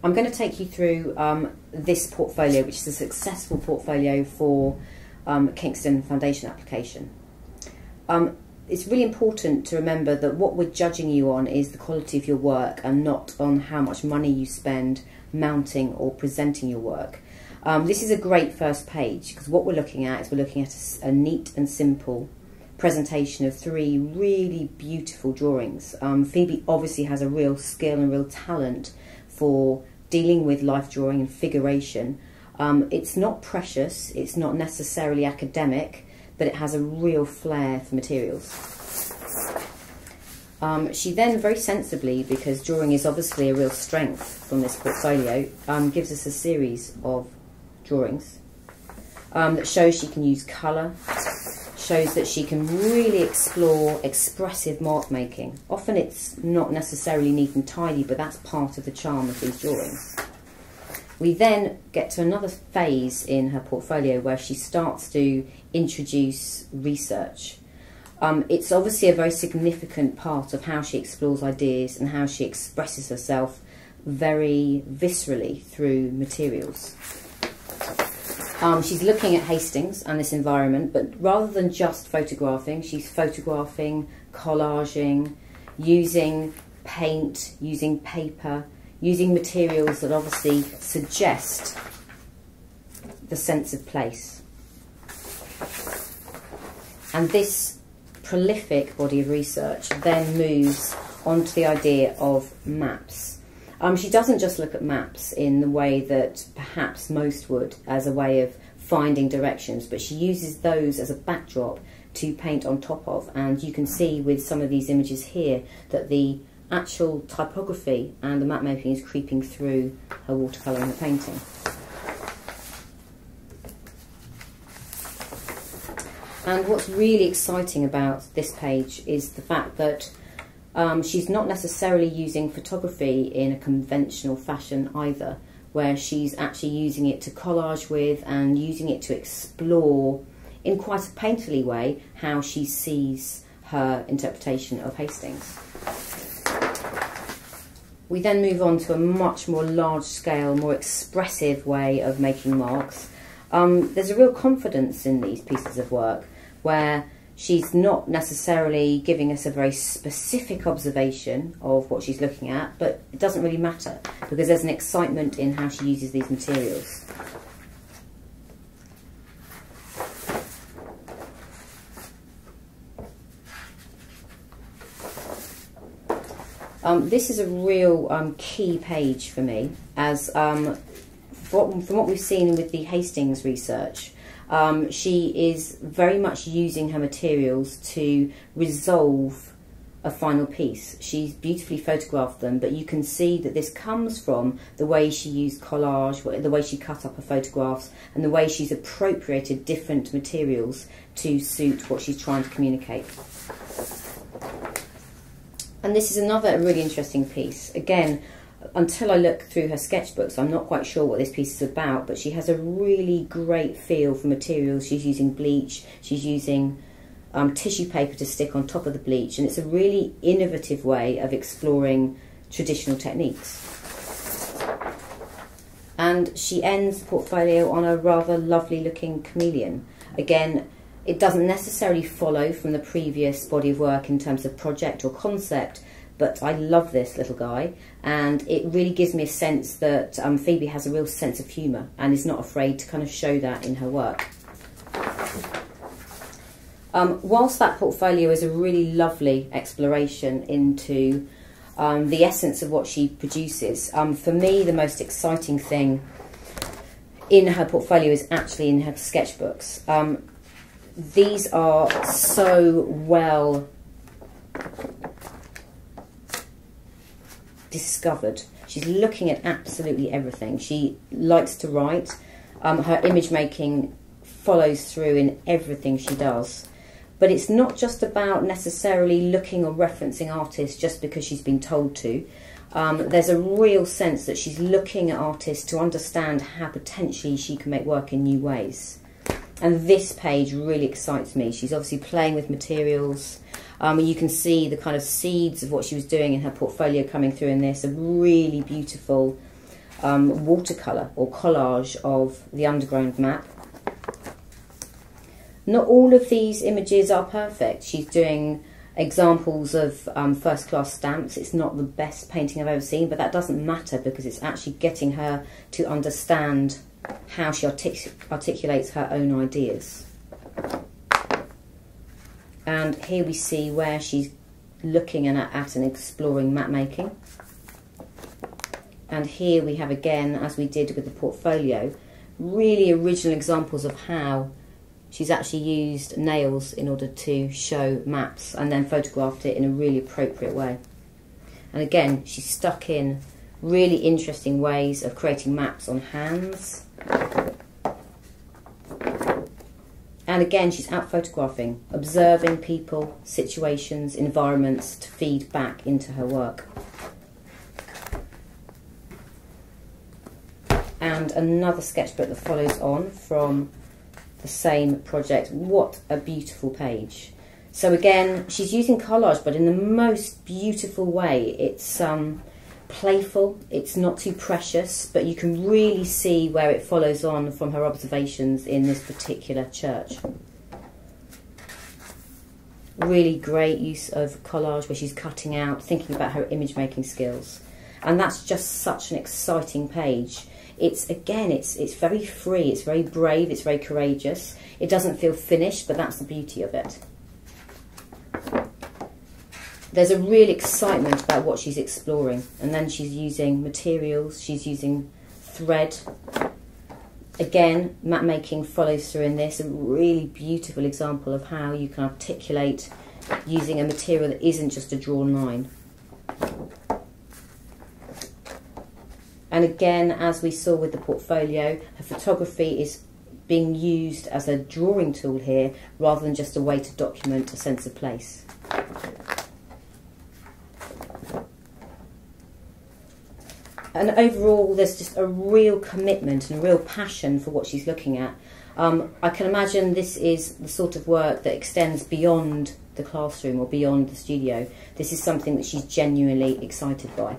I'm going to take you through this portfolio, which is a successful portfolio for Kingston Foundation application. It's really important to remember that what we're judging you on is the quality of your work and not on how much money you spend mounting or presenting your work. This is a great first page because what we're looking at is a neat and simple presentation of 3 really beautiful drawings. Phoebe obviously has a real skill and real talent for dealing with life drawing and figuration. It's not precious, it's not necessarily academic, but it has a real flair for materials. She then very sensibly, because drawing is obviously a real strength from this portfolio, gives us a series of drawings that shows she can use colour, shows that she can really explore expressive mark making. Often it's not necessarily neat and tidy, but that's part of the charm of these drawings. We then get to another phase in her portfolio where she starts to introduce research. It's obviously a very significant part of how she explores ideas and how she expresses herself very viscerally through materials. She's looking at Hastings and this environment, but rather than just photographing, she's photographing, collaging, using paint, using paper, using materials that obviously suggest the sense of place. And this prolific body of research then moves on to the idea of maps. She doesn't just look at maps in the way that perhaps most would, as a way of finding directions, but she uses those as a backdrop to paint on top of. And you can see with some of these images here that the actual typography and the map making is creeping through her watercolour and her painting. And what's really exciting about this page is the fact that she's not necessarily using photography in a conventional fashion either, where she's actually using it to collage with and using it to explore in quite a painterly way how she sees her interpretation of Hastings. We then move on to a much more large-scale, more expressive way of making marks. There's a real confidence in these pieces of work where she's not necessarily giving us a very specific observation of what she's looking at, but it doesn't really matter because there's an excitement in how she uses these materials. This is a real key page for me, as from what we've seen with the Hastings research, she is very much using her materials to resolve a final piece. She's beautifully photographed them, but you can see that this comes from the way she used collage, the way she cut up her photographs, and the way she's appropriated different materials to suit what she's trying to communicate. And this is another really interesting piece. Again, until I look through her sketchbooks, I'm not quite sure what this piece is about, but she has a really great feel for materials. She's using bleach, she's using tissue paper to stick on top of the bleach, and it's a really innovative way of exploring traditional techniques. And she ends the portfolio on a rather lovely looking chameleon. Again, it doesn't necessarily follow from the previous body of work in terms of project or concept, but I love this little guy, and it really gives me a sense that Phoebe has a real sense of humour and is not afraid to kind of show that in her work. Whilst that portfolio is a really lovely exploration into the essence of what she produces, for me the most exciting thing in her portfolio is actually in her sketchbooks. These are so well discovered. She's looking at absolutely everything. She likes to write. Her image making follows through in everything she does. But it's not just about necessarily looking or referencing artists just because she's been told to. There's a real sense that she's looking at artists to understand how potentially she can make work in new ways. And this page really excites me. She's obviously playing with materials. You can see the kind of seeds of what she was doing in her portfolio coming through in this. A really beautiful watercolour or collage of the underground map. Not all of these images are perfect. She's doing examples of first-class stamps. It's not the best painting I've ever seen, but that doesn't matter because it's actually getting her to understand how she articulates her own ideas. And here we see where she's looking at and exploring map making. And here we have again, as we did with the portfolio, really original examples of how she's actually used nails in order to show maps and then photographed it in a really appropriate way. And again, she's stuck in really interesting ways of creating maps on hands. And again, she's out photographing, observing people, situations, environments to feed back into her work. And another sketchbook that follows on from the same project. What a beautiful page. So again, she's using collage, but in the most beautiful way. It's playful, it's not too precious, but you can really see where it follows on from her observations in this particular church. Really great use of collage where she's cutting out, thinking about her image making skills. And that's just such an exciting page. It's very free, it's very brave, it's very courageous. It doesn't feel finished, but that's the beauty of it. There's a real excitement about what she's exploring, and then she's using materials, she's using thread. Again, map making follows through in this, a really beautiful example of how you can articulate using a material that isn't just a drawn line. And again, as we saw with the portfolio, her photography is being used as a drawing tool here rather than just a way to document a sense of place. And overall, there's just a real commitment and a real passion for what she's looking at. I can imagine this is the sort of work that extends beyond the classroom or beyond the studio. This is something that she's genuinely excited by.